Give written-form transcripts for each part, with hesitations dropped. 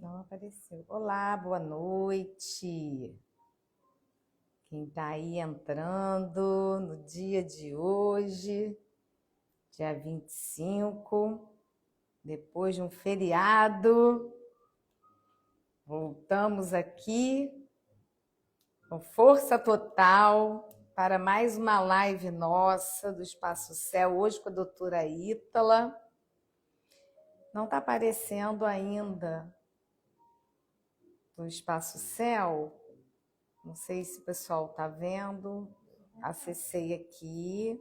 Não apareceu. Olá, boa noite. Quem está aí entrando no dia de hoje, dia 25, depois de um feriado, voltamos aqui com força total para mais uma live nossa do Espaço Céu, hoje com a doutora Ítala. Não está aparecendo ainda do Espaço Céu. Não sei se o pessoal está vendo. Acessei aqui.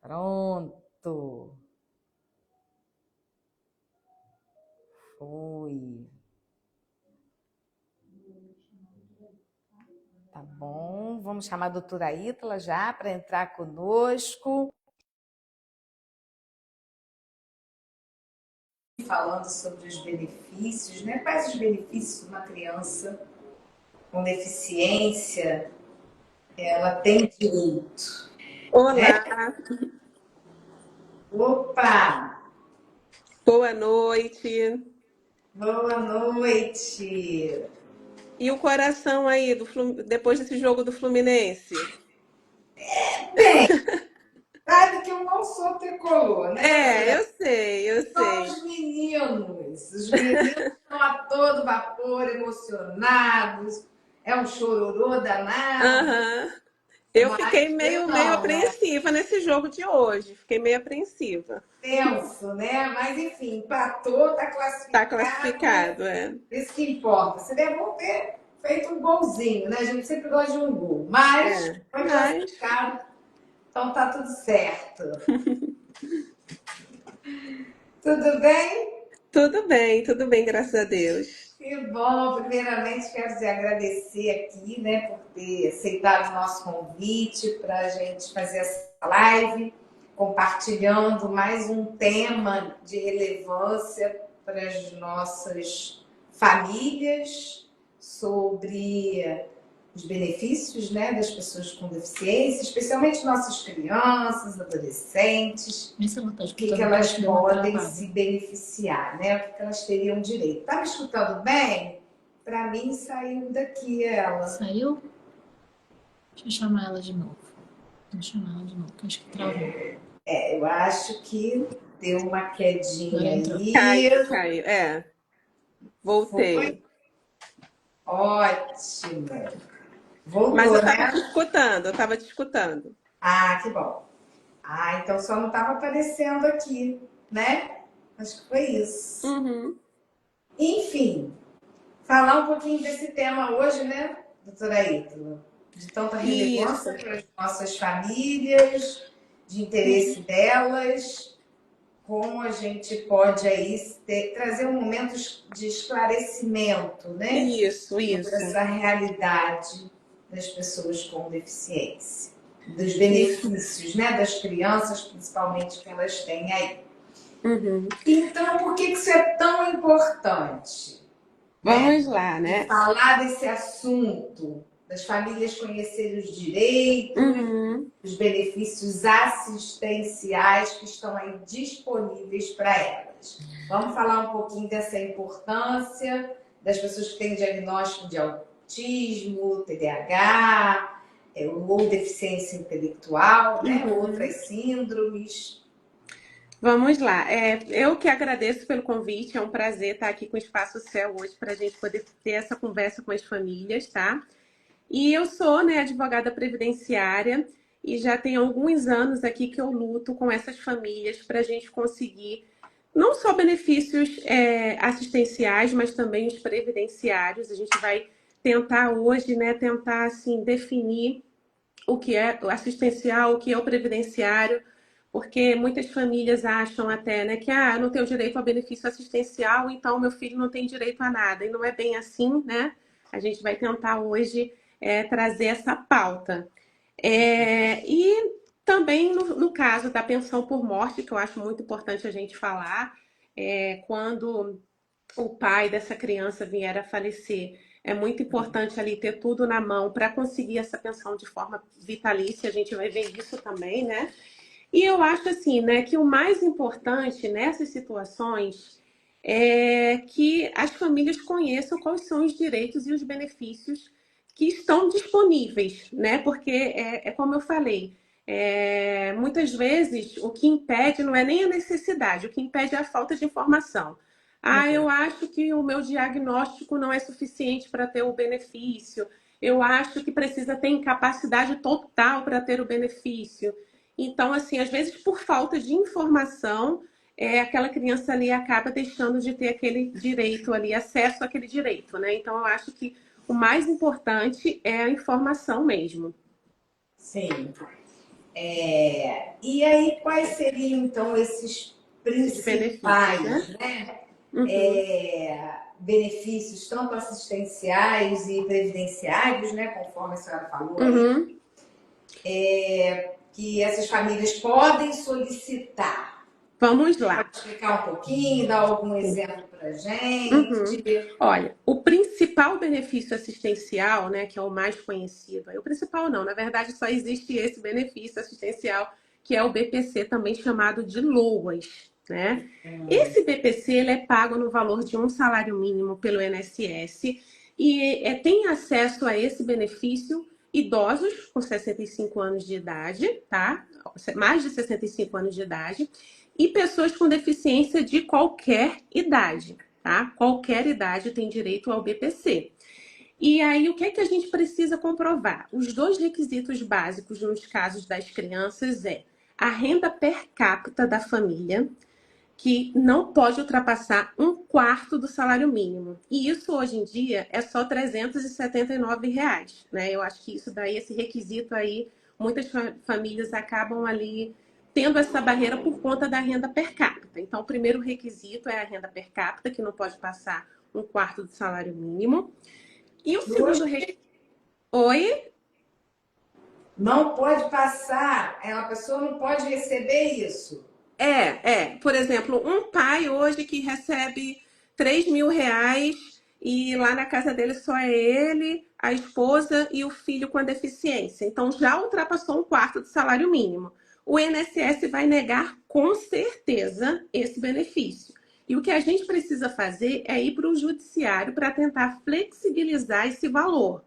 Pronto. Foi. Tá bom. Vamos chamar a doutora Ítala já para entrar conosco. Falando sobre os benefícios, né? Quais os benefícios de uma criança com deficiência ela tem direito? Olá, Opa! boa noite. Boa noite! E o coração aí depois desse jogo do Fluminense? Bem, sabe que eu não sou tricolor, né? Eu sei, eu São sei. os meninos. Os meninos estão a todo vapor, emocionados. É um chororô danado, Aham. Eu fiquei mas eu meio não, né? apreensiva nesse jogo de hoje. Fiquei meio apreensiva. Tenso, né? Mas enfim, empatou, está Tá classificado. classificado, é. Isso que importa. Seria bom ter feito um golzinho, né? A gente sempre gosta de um gol, mas É. foi Mas classificado, então tá tudo certo. Tudo bem? tudo bem, graças a Deus. Que bom, primeiramente quero te agradecer aqui, né, por ter aceitado o nosso convite para a gente fazer essa live, compartilhando mais um tema de relevância para as nossas famílias sobre os benefícios, né, das pessoas com deficiência, especialmente nossas crianças, adolescentes, o que elas podem se beneficiar, né? O que elas teriam direito. Tá me escutando bem? Para mim saiu daqui ela. Saiu? Deixa eu chamar ela de novo. Vou chamar ela de novo, que eu acho que travou. Eu acho que deu uma quedinha Agora entrou. aí. Caiu. Foi Voltei. ótimo. Mas Voltou, eu tava te né? escutando, eu tava te escutando. Ah, que bom. Ah, então só não estava aparecendo aqui, né? Acho que foi isso. Uhum. Enfim, falar um pouquinho desse tema hoje, né, doutora Ítala? De tanta Isso. relevância para as nossas famílias, de interesse delas, como a gente pode aí trazer um momento de esclarecimento, né, Isso, sobre isso. essa realidade das pessoas com deficiência, dos Isso. benefícios, né, das crianças, principalmente, que elas têm aí. Uhum. Então, por que isso é tão importante? Vamos lá, De né? falar desse assunto, das famílias conhecerem os direitos, Uhum. os benefícios assistenciais que estão aí disponíveis para elas. Vamos falar um pouquinho dessa importância das pessoas que têm diagnóstico de autismo, TDAH, ou deficiência intelectual, né? Uhum. Outras síndromes. Vamos lá. Eu que agradeço pelo convite, é um prazer estar aqui com o Espaço Céu hoje para a gente poder ter essa conversa com as famílias, tá? E eu sou, né, advogada previdenciária e já tem alguns anos aqui que eu luto com essas famílias para a gente conseguir não só benefícios assistenciais, mas também os previdenciários. A gente vai tentar hoje, né, tentar assim definir o que é o assistencial, o que é o previdenciário, porque muitas famílias acham até, né, que eu não tenho direito ao benefício assistencial, então meu filho não tem direito a nada. E não é bem assim, né? A gente vai tentar hoje trazer essa pauta. E também no caso da pensão por morte, que eu acho muito importante a gente falar, quando o pai dessa criança vier a falecer, é muito importante ali ter tudo na mão para conseguir essa pensão de forma vitalícia. A gente vai ver isso também, né? E eu acho assim, né, que o mais importante nessas situações é que as famílias conheçam quais são os direitos e os benefícios que estão disponíveis, né? Porque é como eu falei, muitas vezes o que impede não é nem a necessidade, o que impede é a falta de informação. Ah, eu acho que o meu diagnóstico não é suficiente para ter o benefício. Eu acho que precisa ter incapacidade total para ter o benefício. Então, assim, às vezes por falta de informação, aquela criança ali acaba deixando de ter aquele direito ali, acesso àquele direito, né? Então, eu acho que o mais importante é a informação mesmo. Sim. E aí, quais seriam, então, esses Esses benefícios, principais, né? né, Uhum. benefícios, tanto assistenciais e previdenciários, né, conforme a senhora falou aí, Uhum. que essas famílias podem solicitar? Vamos lá. Pode explicar um pouquinho, dar algum exemplo para a Uhum. gente? Olha, o principal benefício assistencial, né, que é o mais conhecido, o principal não, na verdade só existe esse benefício assistencial, que é o BPC, também chamado de LOAS, né? Esse BPC ele é pago no valor de um salário mínimo pelo INSS e tem acesso a esse benefício idosos com 65 anos de idade, tá? Mais de 65 anos de idade e pessoas com deficiência de qualquer idade. Tá? Qualquer idade tem direito ao BPC. E aí, o que é que a gente precisa comprovar? Os dois requisitos básicos nos casos das crianças é a renda per capita da família, que não pode ultrapassar um quarto do salário mínimo. E isso hoje em dia é só R$ 379, né? Eu acho que isso daí, esse requisito aí, muitas famílias acabam ali tendo essa barreira por conta da renda per capita. Então, o primeiro requisito é a renda per capita, que não pode passar um quarto do salário mínimo. E o segundo requisito... Oi? Não pode passar, a pessoa não pode receber isso. Por exemplo, um pai hoje que recebe R$ 3.000 e lá na casa dele só é ele, a esposa e o filho com a deficiência. Então já ultrapassou um quarto do salário mínimo. O INSS vai negar com certeza esse benefício. E o que a gente precisa fazer é ir para o judiciário para tentar flexibilizar esse valor.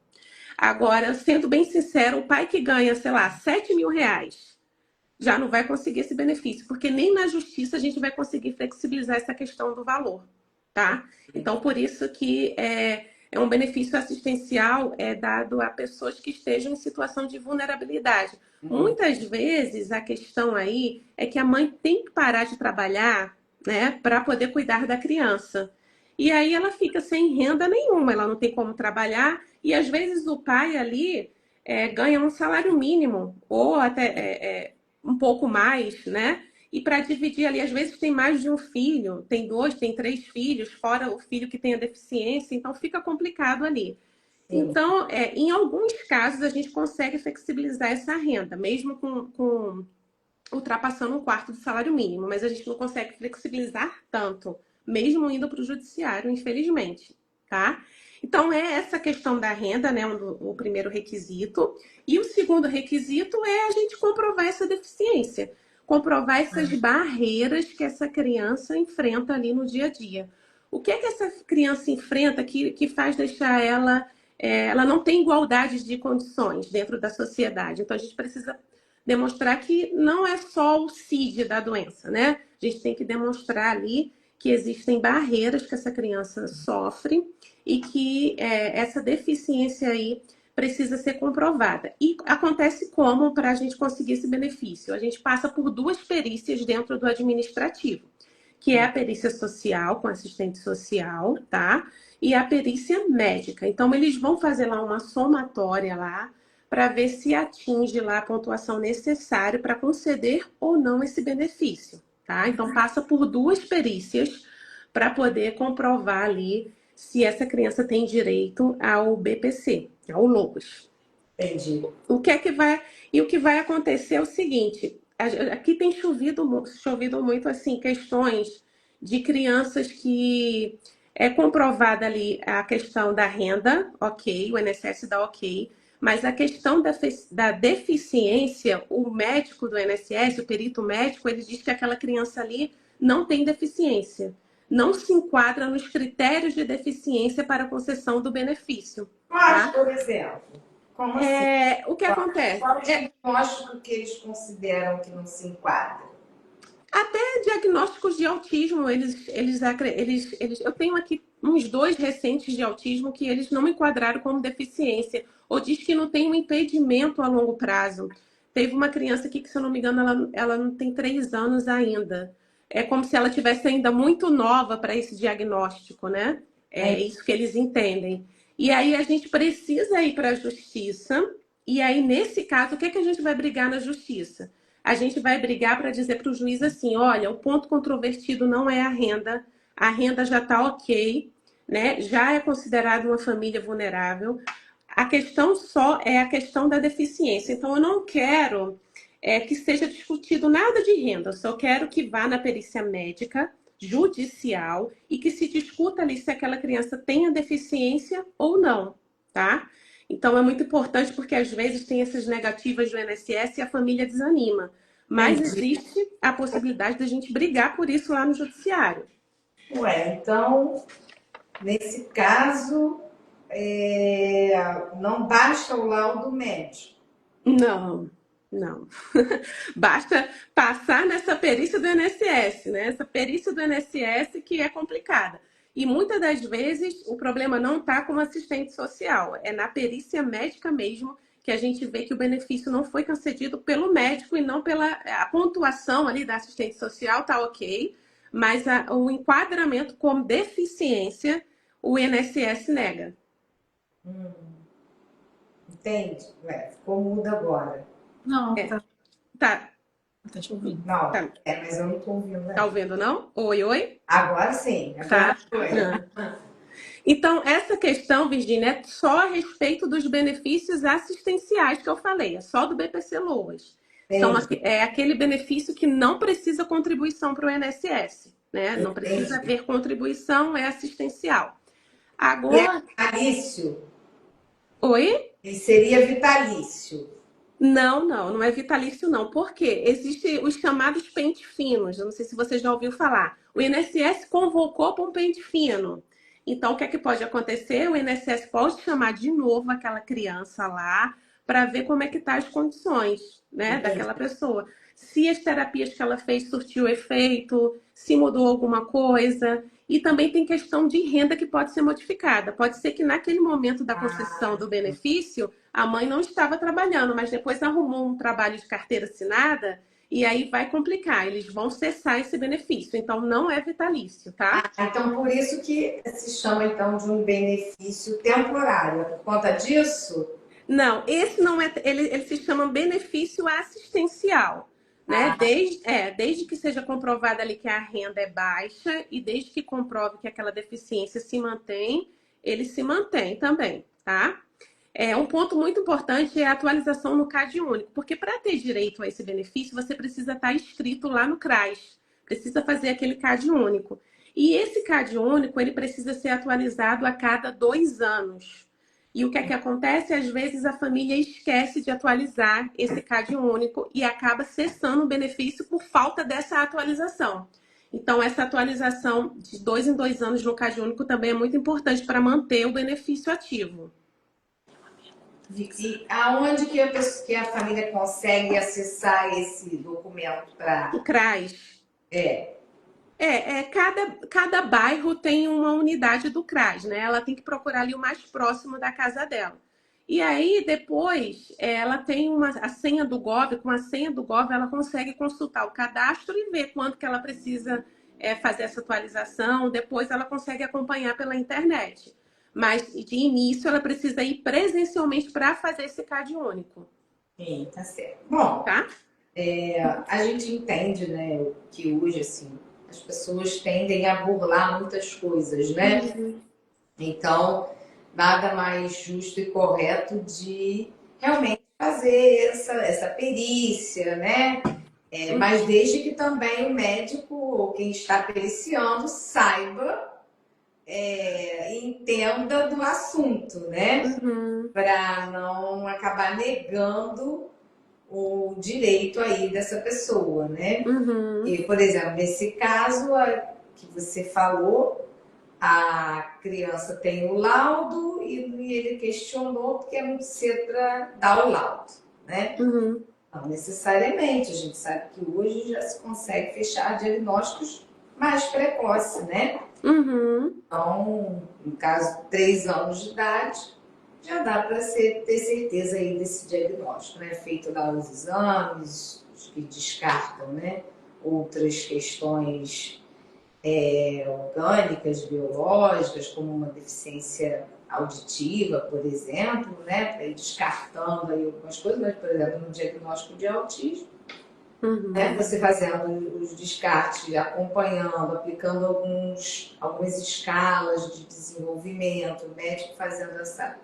Agora, sendo bem sincero, o pai que ganha, sei lá, R$ 7.000 já não vai conseguir esse benefício, porque nem na justiça a gente vai conseguir flexibilizar essa questão do valor, tá? Então, por isso que é um benefício assistencial dado a pessoas que estejam em situação de vulnerabilidade. Muitas vezes a questão aí é que a mãe tem que parar de trabalhar, né, para poder cuidar da criança. E aí ela fica sem renda nenhuma, ela não tem como trabalhar, e às vezes o pai ali ganha um salário mínimo, ou até um pouco mais, né? E para dividir ali, às vezes tem mais de um filho, tem dois, tem três filhos, fora o filho que tem a deficiência, então fica complicado ali. Sim. Então, em alguns casos, a gente consegue flexibilizar essa renda, mesmo com ultrapassando um quarto do salário mínimo, mas a gente não consegue flexibilizar tanto, mesmo indo para o judiciário, infelizmente, tá? Então, é essa questão da renda, né, o primeiro requisito. E o segundo requisito é a gente comprovar essa deficiência, comprovar essas barreiras que essa criança enfrenta ali no dia a dia. O que é que essa criança enfrenta que faz deixar ela não tem igualdade de condições dentro da sociedade? Então, a gente precisa demonstrar que não é só o CID da doença, né? A gente tem que demonstrar ali que existem barreiras que essa criança sofre e que essa deficiência aí precisa ser comprovada. E acontece como para a gente conseguir esse benefício? A gente passa por duas perícias dentro do administrativo, que é a perícia social com assistente social, tá? E a perícia médica. Então, eles vão fazer lá uma somatória lá para ver se atinge lá a pontuação necessária para conceder ou não esse benefício, tá? Então passa por duas perícias para poder comprovar ali se essa criança tem direito ao BPC, ao LOAS. Entendi. O que vai acontecer é o seguinte, aqui tem chovido muito assim questões de crianças que é comprovada ali a questão da renda, ok, o INSS dá ok, Mas a questão da deficiência, o médico do INSS, o perito médico, ele diz que aquela criança ali não tem deficiência. Não se enquadra nos critérios de deficiência para a concessão do benefício. Quais, Tá? por exemplo? Como assim? O que acontece? Qual o diagnóstico que eles consideram que não se enquadra? Até diagnósticos de autismo, eu tenho aqui uns 2 recentes de autismo que eles não enquadraram como deficiência, ou diz que não tem um impedimento a longo prazo. Teve uma criança aqui que, se eu não me engano, ela não tem 3 anos ainda. É como se ela tivesse ainda muito nova para esse diagnóstico, né? É isso que eles entendem. E aí a gente precisa ir para a justiça, e aí, nesse caso, o que é que a gente vai brigar na justiça? A gente vai brigar para dizer para o juiz assim, olha, o ponto controvertido não é a renda já está ok, né? Já é considerada uma família vulnerável. A questão só é a questão da deficiência. Então, eu não quero que seja discutido nada de renda, eu só quero que vá na perícia médica, judicial, e que se discuta ali se aquela criança tem a deficiência ou não, tá? Então, é muito importante porque, às vezes, tem essas negativas do INSS e a família desanima. Mas existe a possibilidade da gente brigar por isso lá no judiciário. Ué, então, nesse caso, não basta o laudo médico. Não, não. Basta passar nessa perícia do INSS, né? Essa perícia do INSS que é complicada. E muitas das vezes o problema não está com o assistente social, é na perícia médica mesmo que a gente vê que o benefício não foi concedido pelo médico e não pela a pontuação ali da assistente social, tá ok, mas o enquadramento como deficiência o INSS nega. Entende? Ficou mudo agora. Não, Tá, tá te ouvindo. Não, tá, mas eu não estou ouvindo. tá ouvindo não? Oi, oi? Agora sim, Tá. agora foi. Então, essa questão, Virgínia, é só a respeito dos benefícios assistenciais que eu falei, é só do BPC Loas. É aquele benefício que não precisa contribuição para o INSS, né? Não precisa haver contribuição, é assistencial. Agora. E é vitalício? Oi? E seria vitalício? Não é vitalício, não. Por quê? Existem os chamados pente finos. Eu não sei se você já ouviu falar. O INSS convocou para um pente fino. Então, o que é que pode acontecer? O INSS pode chamar de novo aquela criança lá para ver como é que tá as condições, né, daquela pessoa. Se as terapias que ela fez surtiu efeito, se mudou alguma coisa. E também tem questão de renda que pode ser modificada. Pode ser que naquele momento da concessão do benefício, a mãe não estava trabalhando, mas depois arrumou um trabalho de carteira assinada e aí vai complicar. Eles vão cessar esse benefício. Então, não é vitalício, tá? Então, por isso que se chama, então, de um benefício temporário. Por conta disso? Não, esse não é... Ele se chama benefício assistencial. Né? Desde que seja comprovada ali que a renda é baixa e desde que comprove que aquela deficiência se mantém, ele se mantém também, tá? Um ponto muito importante é a atualização no CAD único, porque para ter direito a esse benefício, você precisa estar inscrito lá no CRAS, precisa fazer aquele CAD único. E esse CAD único, ele precisa ser atualizado a cada 2 anos. E o que é que acontece? Às vezes a família esquece de atualizar esse CAD único e acaba cessando o benefício por falta dessa atualização. Então, essa atualização de 2 em 2 anos no CAD único também é muito importante para manter o benefício ativo. E aonde que a família consegue acessar esse documento para... O CRAS. Cada bairro tem uma unidade do CRAS, né? Ela tem que procurar ali o mais próximo da casa dela. E aí, depois, ela tem a senha do Gov, com a senha do Gov, ela consegue consultar o cadastro e ver quanto que ela precisa fazer essa atualização. Depois, ela consegue acompanhar pela internet. Mas, de início, ela precisa ir presencialmente para fazer esse CAD único. Sim, tá certo. Bom, tá? A gente entende, né, que hoje, assim, as pessoas tendem a burlar muitas coisas, né? Então, nada mais justo e correto de realmente fazer essa perícia, né? Mas desde que também o médico ou quem está periciando saiba entenda do assunto, né? Uhum, Para não acabar negando o direito aí dessa pessoa, né? uhum, E, por exemplo, nesse caso que você falou, a criança tem o laudo e ele questionou porque é muito cedo para dar o laudo, né? uhum, Não necessariamente, a gente sabe que hoje já se consegue fechar diagnósticos mais precoces, né? uhum. Então, no caso, 3 anos de idade, já dá para ter certeza aí desse diagnóstico, né? Feito lá os exames, os que descartam, né? Outras questões orgânicas, biológicas, como uma deficiência auditiva, por exemplo, né? Para ir descartando aí algumas coisas, mas, por exemplo, no diagnóstico de autismo, né? Uhum. Você fazendo os descartes, acompanhando, aplicando algumas escalas de desenvolvimento, o médico fazendo essa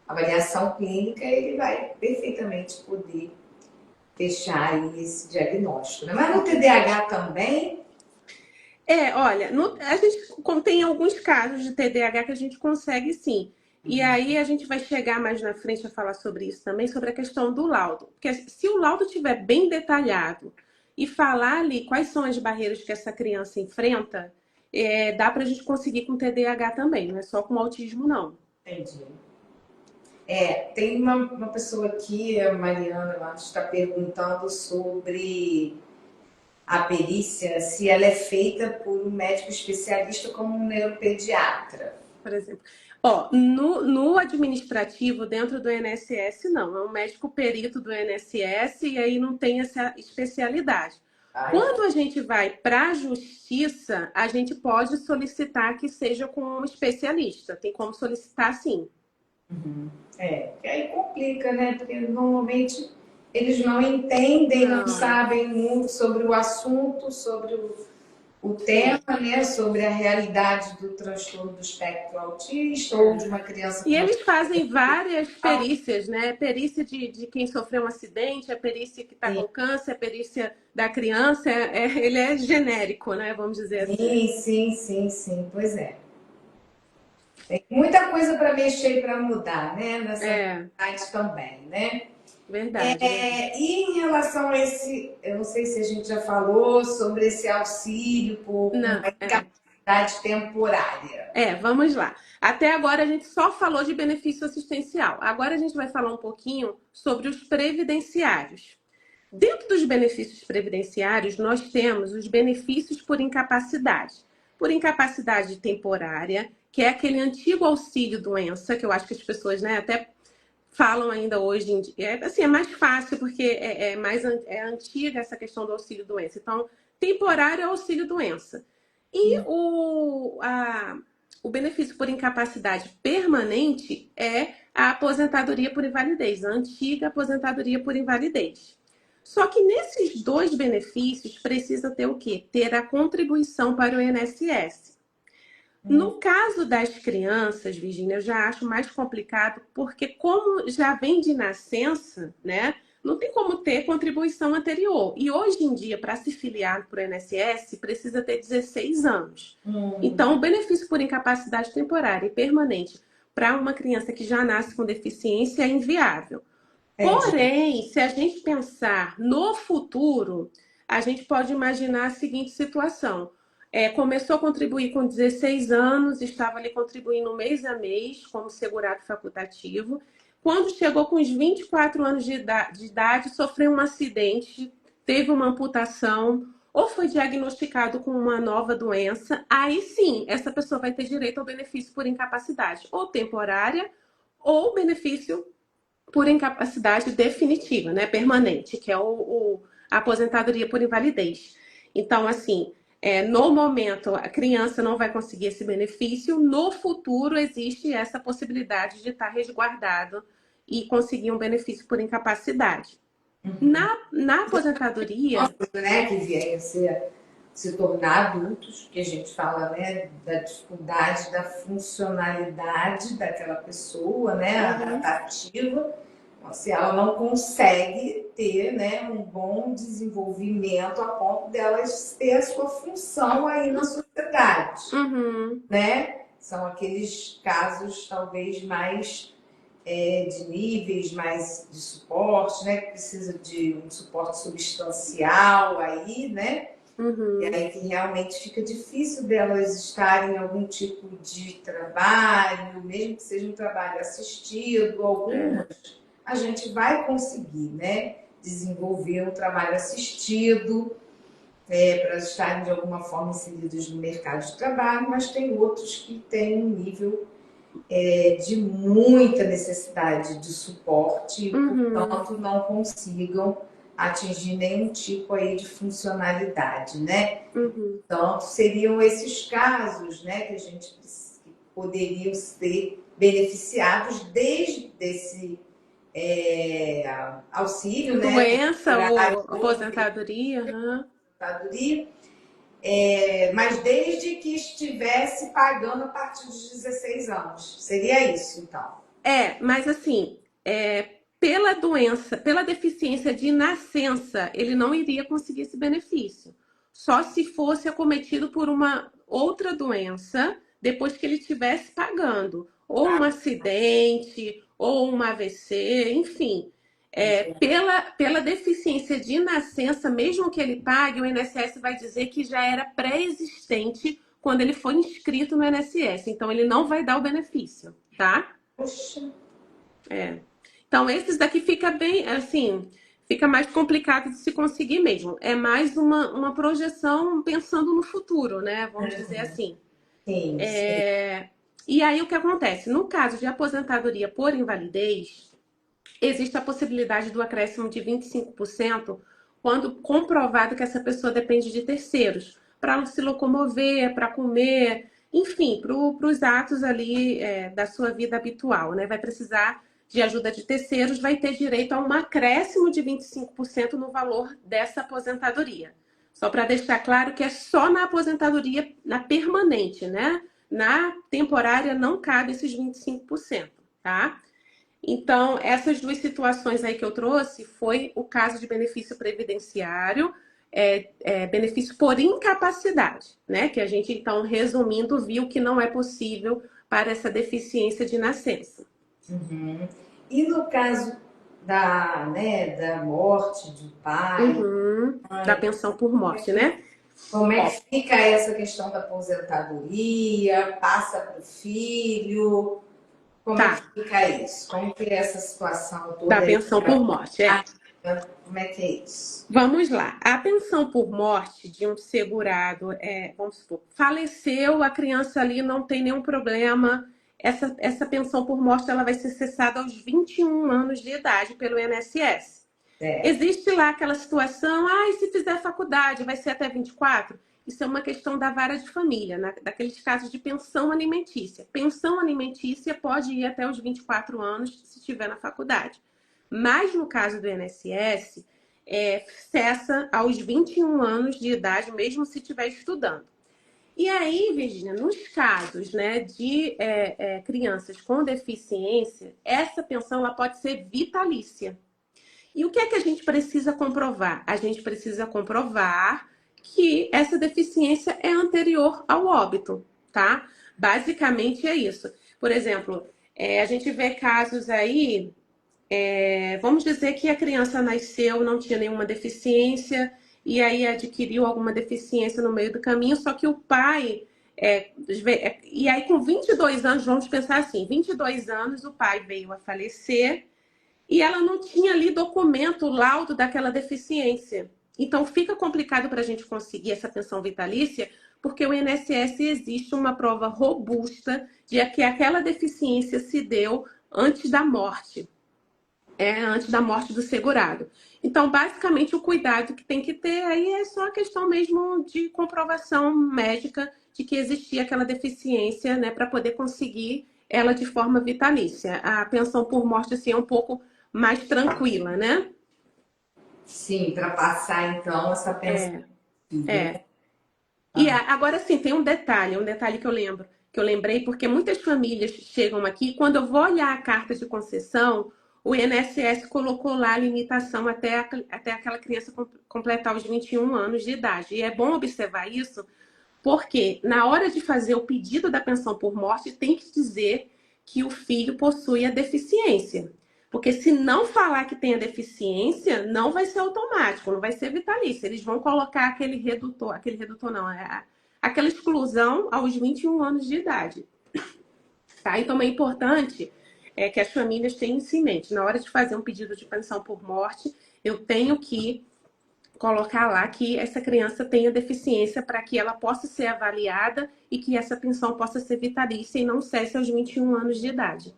avaliação clínica, ele vai perfeitamente poder fechar aí esse diagnóstico, né? Mas no TDAH também. Olha, a gente tem alguns casos de TDAH que a gente consegue sim. E aí a gente vai chegar mais na frente a falar sobre isso também, sobre a questão do laudo. Porque se o laudo estiver bem detalhado e falar ali quais são as barreiras que essa criança enfrenta, dá para a gente conseguir com TDAH também, não é só com autismo, não. Entendi. Tem uma pessoa aqui, a Mariana, eu acho, está perguntando sobre a perícia, se ela é feita por um médico especialista como um neuropediatra. Por exemplo. Ó, no administrativo, dentro do INSS, não. É um médico perito do INSS e aí não tem essa especialidade. Ai, Quando a gente vai para a justiça, a gente pode solicitar que seja com um especialista. Tem como solicitar sim. que aí complica, né? Porque normalmente eles não entendem, não Não. sabem muito sobre o assunto, sobre o tema, né? Sobre a realidade do transtorno do espectro autista ou de uma criança E com uma. eles fazem várias perícias, né? Perícia de quem sofreu um acidente, a perícia que está Sim, com câncer, a perícia da criança. Ele é genérico, né? Vamos dizer assim. sim, pois é. Tem muita coisa para mexer e para mudar, né? Nessa É, realidade também, né? verdade, verdade. E em relação a esse, eu não sei se a gente já falou sobre esse auxílio por Não, uma incapacidade temporária. vamos lá. Até agora a gente só falou de benefício assistencial. Agora a gente vai falar um pouquinho sobre os previdenciários. Dentro dos benefícios previdenciários, nós temos os benefícios por incapacidade. Por incapacidade temporária, que é aquele antigo auxílio-doença, que eu acho que as pessoas, né, até falam ainda hoje em dia. Assim, é mais fácil porque é antiga essa questão do auxílio-doença. Então, temporário é auxílio-doença. E o benefício por incapacidade permanente é a aposentadoria por invalidez, a antiga aposentadoria por invalidez. Só que nesses dois benefícios precisa ter o quê? Ter a contribuição para o INSS. No caso das crianças, Virginia, eu já acho mais complicado, porque como já vem de nascença, né? Não tem como ter contribuição anterior. E hoje em dia, para se filiar para o INSS, precisa ter 16 anos. Então, o benefício por incapacidade temporária e permanente para uma criança que já nasce com deficiência é inviável. Entendi. Porém, se a gente pensar no futuro, a gente pode imaginar a seguinte situação. Começou a contribuir com 16 anos, estava ali contribuindo mês a mês como segurado facultativo. Quando chegou com os 24 anos de idade, sofreu um acidente, teve uma amputação ou foi diagnosticado com uma nova doença. Aí sim, essa pessoa vai ter direito ao benefício por incapacidade, ou temporária, ou benefício por incapacidade definitiva, né, permanente, que é a aposentadoria por invalidez. Então, assim, no momento a criança não vai conseguir esse benefício, no futuro existe essa possibilidade de estar resguardado e conseguir um benefício por incapacidade. Na aposentadoria, Né, que vier se tornar adultos, que a gente fala, né, da dificuldade da funcionalidade daquela pessoa, né, uhum, adaptativa, então, se ela não consegue ter, né, um bom desenvolvimento a ponto dela ter a sua função aí na sociedade, uhum, né? São aqueles casos talvez mais de níveis mais de suporte, né? Que precisa de um suporte substancial aí, né? E aí que realmente fica difícil delas estarem em algum tipo de trabalho, mesmo que seja um trabalho assistido, algumas, a gente vai conseguir, né? Desenvolver um trabalho assistido, para estarem de alguma forma inseridos no mercado de trabalho, mas tem outros que têm um nível de muita necessidade de suporte e, portanto, não consigam atingir nenhum tipo aí de funcionalidade, né? Então, seriam esses casos, né, que a gente que poderiam ser beneficiados desde esse auxílio, né, Doença ou aposentadoria. aposentadoria, mas desde que estivesse pagando a partir dos 16 anos. Seria isso, então. Mas assim, pela doença, pela deficiência de nascença, ele não iria conseguir esse benefício. Só se fosse acometido por uma outra doença depois que ele estivesse pagando. Ou um acidente, ou um AVC, enfim. Pela deficiência de nascença, mesmo que ele pague, o INSS vai dizer que já era pré-existente quando ele foi inscrito no INSS. Então, ele não vai dar o benefício, tá? Poxa. Então, esses daqui fica bem, assim, fica mais complicado de se conseguir mesmo. É mais uma projeção pensando no futuro, né? Vamos dizer assim. Sim, E aí, o que acontece? No caso de aposentadoria por invalidez, existe a possibilidade do acréscimo de 25% quando comprovado que essa pessoa depende de terceiros para se locomover, para comer, enfim, para os atos ali da sua vida habitual, né? Vai precisar de ajuda de terceiros, vai ter direito a um acréscimo de 25% no valor dessa aposentadoria. Só para deixar claro que é só na aposentadoria, na permanente, né? Na temporária não cabe esses 25%, tá? Então, essas duas situações aí que eu trouxe foi o caso de benefício previdenciário, benefício por incapacidade, né? Que a gente, então, resumindo, viu que não é possível para essa deficiência de nascença. E no caso da morte do pai, Da pensão por morte, né? como é que fica essa questão da aposentadoria? Passa para o filho? Como é que fica isso? Como que é essa situação toda Da aí? pensão por morte, Como é que é isso? Vamos lá. A pensão por morte de um segurado, vamos supor, faleceu, a criança ali não tem nenhum problema. Essa pensão por morte ela vai ser cessada aos 21 anos de idade pelo INSS. Existe lá aquela situação, e se fizer faculdade, vai ser até 24? Isso é uma questão da vara de família, daqueles casos de pensão alimentícia. Pensão alimentícia pode ir até os 24 anos se estiver na faculdade. Mas no caso do INSS, cessa aos 21 anos de idade, mesmo se estiver estudando. E aí, Virginia, nos casos, né, de crianças com deficiência, essa pensão ela pode ser vitalícia. E o que é que a gente precisa comprovar? A gente precisa comprovar que essa deficiência é anterior ao óbito, tá? Basicamente é isso. Por exemplo, a gente vê casos aí, vamos dizer que a criança nasceu, não tinha nenhuma deficiência, e aí adquiriu alguma deficiência no meio do caminho, só que o pai... e aí com 22 anos, vamos pensar assim, 22 anos o pai veio a falecer, e ela não tinha ali documento, laudo daquela deficiência. Então, fica complicado para a gente conseguir essa pensão vitalícia, porque o INSS existe uma prova robusta de que aquela deficiência se deu antes da morte. Antes da morte do segurado. Então, basicamente, o cuidado que tem que ter aí é só a questão mesmo de comprovação médica de que existia aquela deficiência, né, para poder conseguir ela de forma vitalícia. A pensão por morte, assim, é um pouco mais tranquila, né? Sim, para passar, então, essa pensão. E agora, sim, tem um detalhe que eu lembrei, porque muitas famílias chegam aqui, e quando eu vou olhar a carta de concessão, o INSS colocou lá a limitação até aquela criança completar os 21 anos de idade. E é bom observar isso, Porque na hora de fazer o pedido da pensão por morte, tem que dizer que o filho possui a deficiência. Porque se não falar que tem a deficiência, não vai ser automático, não vai ser vitalício. Eles vão colocar aquele redutor não, aquela exclusão aos 21 anos de idade. Tá? Então é importante que as famílias tenham isso em mente. Na hora de fazer um pedido de pensão por morte, eu tenho que colocar lá que essa criança tenha deficiência para que ela possa ser avaliada e que essa pensão possa ser vitalícia e não cesse aos 21 anos de idade.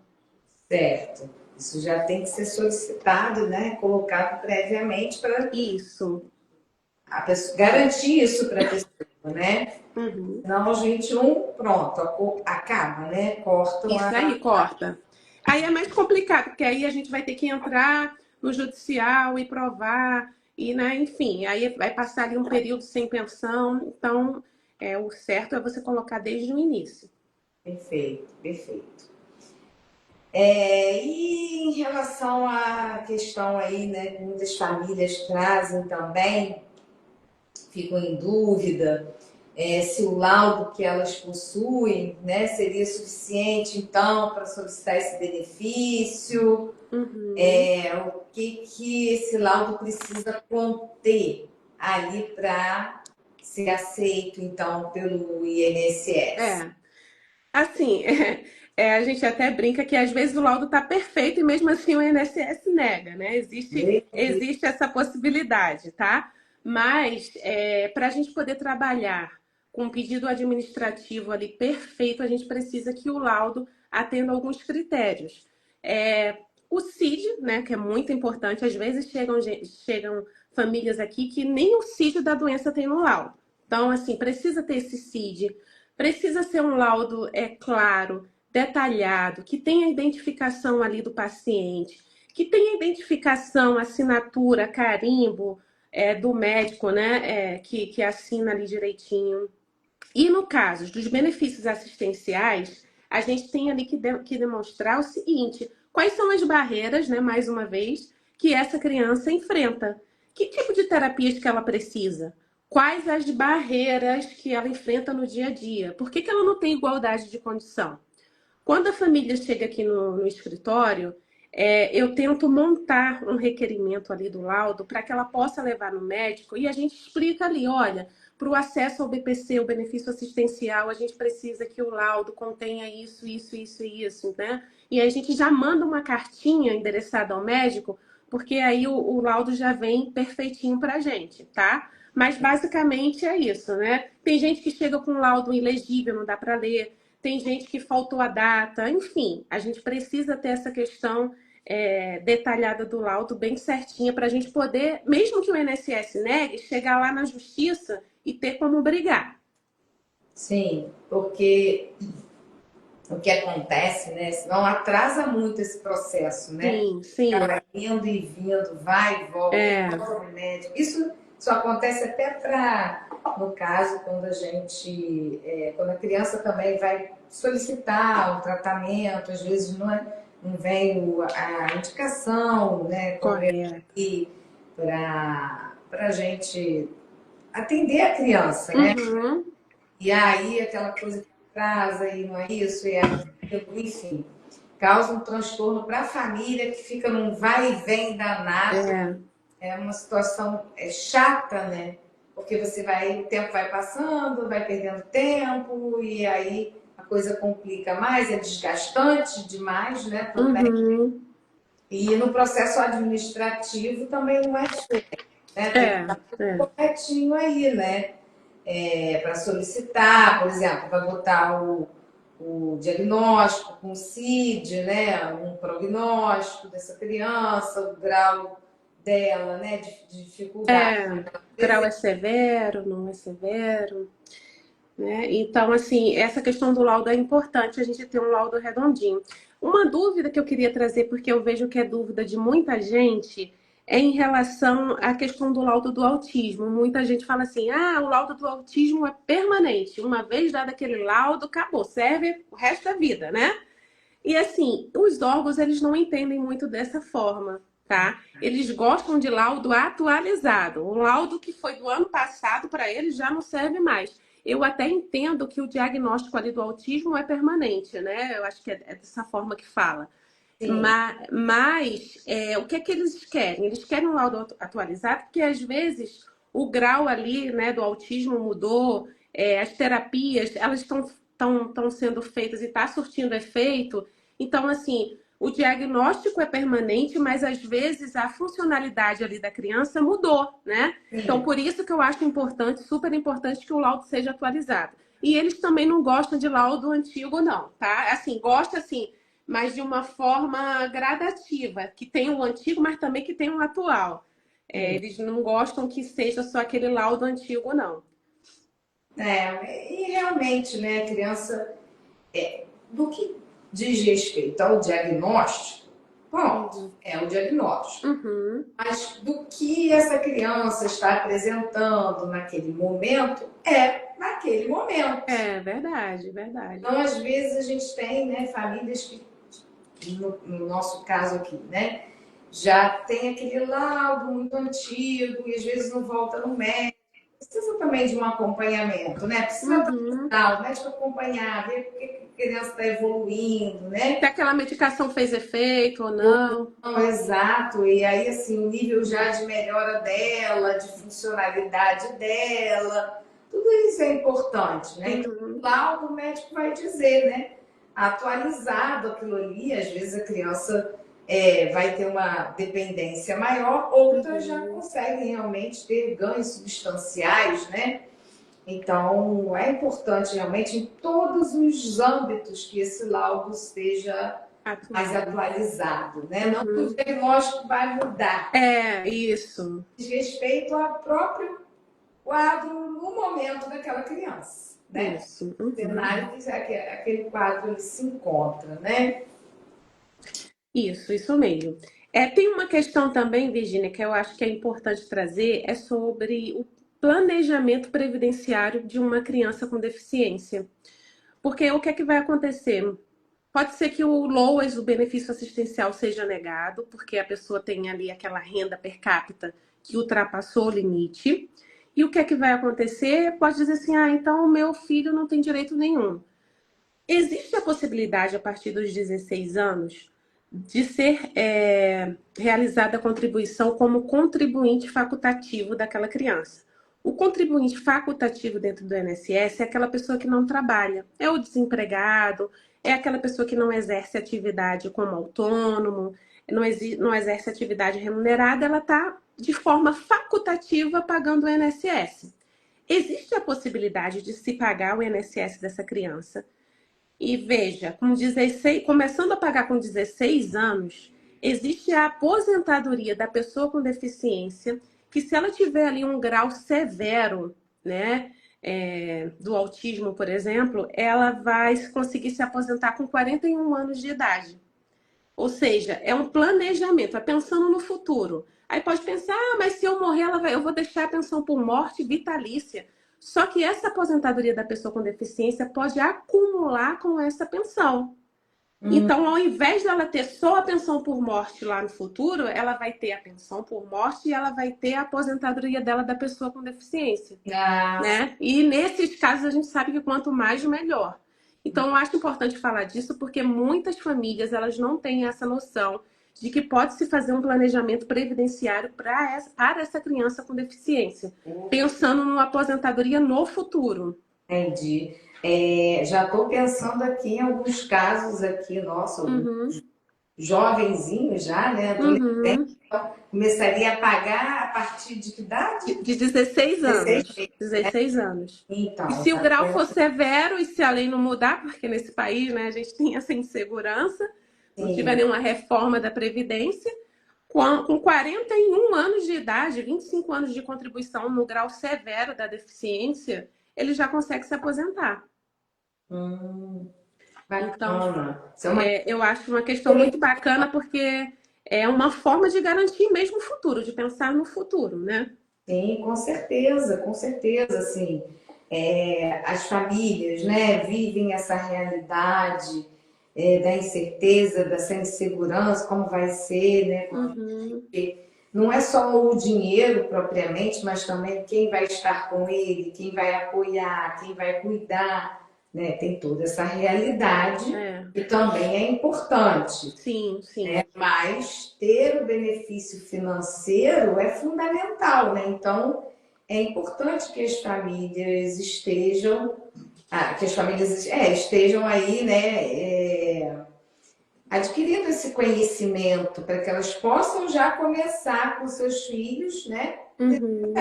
Certo. Isso já tem que ser solicitado, né? Colocado previamente para Isso. a pessoa garantir isso para a pessoa, né? Uhum. Não, aos 21, pronto, acaba, né? Cortam Isso aí, corta. Aí é mais complicado, porque aí a gente vai ter que entrar no judicial e provar, e, né, enfim, aí vai passar ali um período sem pensão. Então, o certo é você colocar desde o início. Perfeito, perfeito. E em relação à questão aí, né, que muitas famílias trazem também, ficam em dúvida, se o laudo que elas possuem, né, seria suficiente, então, para solicitar esse benefício. Uhum. O que esse laudo precisa conter ali para ser aceito, então, pelo INSS. Assim, a gente até brinca que às vezes o laudo está perfeito e mesmo assim o INSS nega, né? Existe essa possibilidade, tá? Mas para a gente poder trabalhar com um pedido administrativo ali perfeito, a gente precisa que o laudo atenda alguns critérios. O CID, né, que é muito importante, às vezes chegam famílias aqui que nem o CID da doença tem no laudo. Então, assim, precisa ter esse CID. Precisa ser um laudo, claro, detalhado, que tenha a identificação ali do paciente, que tenha a identificação, assinatura, carimbo do médico, né, que assina ali direitinho. E no caso dos benefícios assistenciais, a gente tem ali que demonstrar o seguinte: quais são as barreiras, né, mais uma vez, que essa criança enfrenta? Que tipo de terapias que ela precisa? Quais as barreiras que ela enfrenta no dia a dia? Por que ela não tem igualdade de condição? Quando a família chega aqui no escritório, eu tento montar um requerimento ali do laudo para que ela possa levar no médico e a gente explica ali, olha, para o acesso ao BPC, o benefício assistencial, a gente precisa que o laudo contenha isso, isso, isso e isso, né? E aí a gente já manda uma cartinha endereçada ao médico, porque aí o laudo já vem perfeitinho para a gente, tá? Mas basicamente é isso, né? Tem gente que chega com um laudo ilegível, não dá para ler. Tem gente que faltou a data, enfim, a gente precisa ter essa questão detalhada do laudo bem certinha para a gente poder, mesmo que o INSS negue, chegar lá na justiça e ter como brigar. Sim, porque o que acontece, né? Senão atrasa muito esse processo, né? Sim, sim. Ficar indo e vindo, vai e volta, volta médico. Isso acontece até para, no caso, quando a criança também vai solicitar um tratamento, às vezes não vem a indicação, né? Correto. Para a gente atender a criança, né? Uhum. E aí aquela coisa que atrasa e não é isso, e aquilo, enfim, causa um transtorno para a família que fica num vai e vem danado. É uma situação chata, né? Porque o tempo vai passando, vai perdendo tempo, e aí a coisa complica mais, é desgastante demais, né? Também. Uhum. E no processo administrativo também não é diferente, né? Tem que estar corretinho aí, né? Para solicitar, por exemplo, para botar o diagnóstico com o CID, né? Um prognóstico dessa criança, o grau dela, né? De dificuldade. O grau é severo, não é severo, né? Então, assim, essa questão do laudo é importante, a gente ter um laudo redondinho. Uma dúvida que eu queria trazer, porque eu vejo que é dúvida de muita gente, é em relação à questão do laudo do autismo. Muita gente fala assim, o laudo do autismo é permanente. Uma vez dado aquele laudo, acabou, serve o resto da vida, né? E assim, os órgãos, eles não entendem muito dessa forma, tá? Eles gostam de laudo atualizado. Um laudo que foi do ano passado, para eles, já não serve mais. eu até entendo que o diagnóstico ali do autismo é permanente, né? Eu acho que é dessa forma que fala. Sim, O que é que eles querem? Eles querem um laudo atualizado, porque às vezes o grau ali, né, do autismo mudou, as terapias, elas estão sendo feitas e está surtindo efeito. Então, assim, o diagnóstico é permanente, mas às vezes a funcionalidade ali da criança mudou, né? Então, sim. por isso que eu acho importante, super importante, que o laudo seja atualizado. E eles também não gostam de laudo antigo, não, tá? Assim, gosta assim, mas de uma forma gradativa, que tem o antigo, mas também que tem o atual. Sim. Eles não gostam que seja só aquele laudo antigo, não. E realmente, né, a criança, do que diz respeito ao diagnóstico, pronto, Uhum. é o diagnóstico. Uhum. Mas do que essa criança está apresentando naquele momento, é naquele momento. É verdade, verdade. Então, às vezes, a gente tem, né, famílias que, no nosso caso aqui, né, já tem aquele laudo muito antigo e às vezes não volta no médico. Precisa também de um acompanhamento, né? Precisa Uhum. dar o médico acompanhar, ver por que a criança está evoluindo, Se né? aquela medicação fez efeito ou não. Não, exato. E aí, assim, o nível já de melhora dela, de funcionalidade dela, tudo isso é importante, né? Então, Uhum. lá o médico vai dizer, né? Atualizado aquilo ali, às vezes a criança vai ter uma dependência maior, outras já Uhum. conseguem realmente ter ganhos substanciais, né? Então, é importante realmente em todos os âmbitos que esse laudo esteja mais Atual. atualizado, né? Não que o Uhum. diagnóstico vai mudar, É, isso. diz respeito ao próprio quadro no momento daquela criança, né? Isso. O Uhum. cenário que aquele quadro ele se encontra, né? Isso mesmo. Tem uma questão também, Virginia, que eu acho que é importante trazer, é sobre o planejamento previdenciário de uma criança com deficiência. Porque o que é que vai acontecer? Pode ser que o LOAS, o benefício assistencial, seja negado, porque a pessoa tem ali aquela renda per capita que ultrapassou o limite. E o que é que vai acontecer? Pode dizer assim, então o meu filho não tem direito nenhum. Existe a possibilidade, a partir dos 16 anos, de ser realizada a contribuição como contribuinte facultativo daquela criança. O contribuinte facultativo dentro do INSS é aquela pessoa que não trabalha, é o desempregado, é aquela pessoa que não exerce atividade como autônomo, não exerce atividade remunerada, ela está de forma facultativa pagando o INSS. Existe a possibilidade de se pagar o INSS dessa criança e veja, com 16, começando a pagar com 16 anos, existe a aposentadoria da pessoa com deficiência, que se ela tiver ali um grau severo, né, do autismo, por exemplo, ela vai conseguir se aposentar com 41 anos de idade. Ou seja, é um planejamento, é pensando no futuro. Aí pode pensar, mas se eu morrer, eu vou deixar a pensão por morte vitalícia. Só que essa aposentadoria da pessoa com deficiência pode acumular com essa pensão. Hum, Então, ao invés dela ter só a pensão por morte lá no futuro, ela vai ter a pensão por morte e ela vai ter a aposentadoria dela da pessoa com deficiência, ah, né? E nesses casos a gente sabe que quanto mais, melhor. Então, eu acho importante falar disso porque muitas famílias elas não têm essa noção de que pode-se fazer um planejamento previdenciário para essa criança com deficiência, pensando numa aposentadoria no futuro. entendi. Já estou pensando aqui em alguns casos aqui, nossa, alguns Uhum, jovenzinhos já, né? Adolescentes, uhum. começaria a pagar a partir de que idade? De 16 16 anos. meses. 16 anos. E Então, se o grau for severo e se a lei não mudar, porque nesse país, né, a gente tem essa insegurança, não tiver sim. nenhuma reforma da Previdência, com 41 anos de idade, 25 anos de contribuição no grau severo da deficiência, ele já consegue se aposentar. Hum, Então, bacana. Isso é uma eu acho uma questão muito bacana porque é uma forma de garantir mesmo o futuro, de pensar no futuro, né? sim, com certeza, assim, as famílias, né, vivem essa realidade da incerteza, dessa insegurança, como vai ser, né, Uhum. não é só o dinheiro propriamente, mas também quem vai estar com ele, quem vai apoiar, quem vai cuidar, né? Tem toda essa realidade É, e também é importante. sim, sim. Mas ter o benefício financeiro é fundamental, né? Então, é importante que as famílias estejam aí, né, adquirindo esse conhecimento para que elas possam já começar com seus filhos, né? Uhum.